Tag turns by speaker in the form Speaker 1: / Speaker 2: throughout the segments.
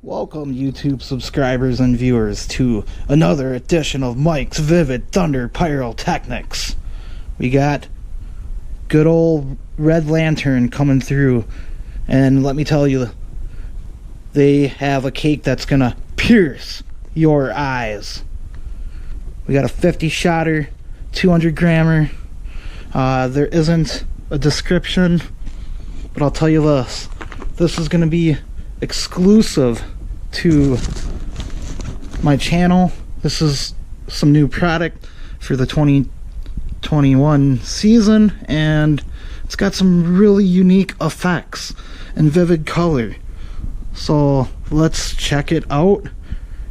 Speaker 1: Welcome, YouTube subscribers and viewers, to another edition of Mike's Vivid Thunder Pyrotechnics. We got good old Red Lantern coming through, and let me tell you, they have a cake that's gonna pierce your eyes. We got a 50-shotter, 200-grammer. There isn't a description, but I'll tell you this. This is gonna be exclusive to my channel. This is some new product for the 2021 season, and it's got some really unique effects and vivid color. So let's check it out,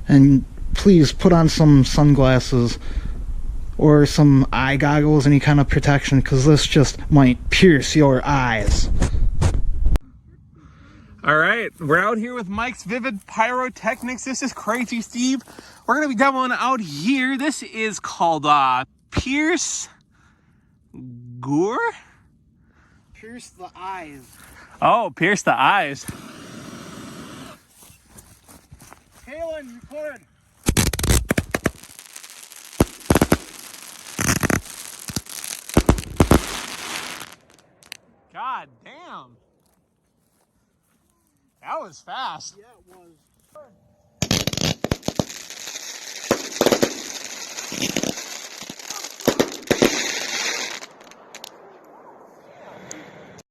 Speaker 1: and please put on some sunglasses or some eye goggles, any kind of protection, because this just might pierce your eyes.
Speaker 2: All right, we're out here with Mike's Vivid Pyrotechnics. This is Crazy Steve. We're gonna be demoing out here. This is called Pierce Gore?
Speaker 1: Pierce the eyes.
Speaker 2: Oh, pierce the eyes.
Speaker 1: Halen, record.
Speaker 2: God damn. That was fast.
Speaker 1: Yeah, it was.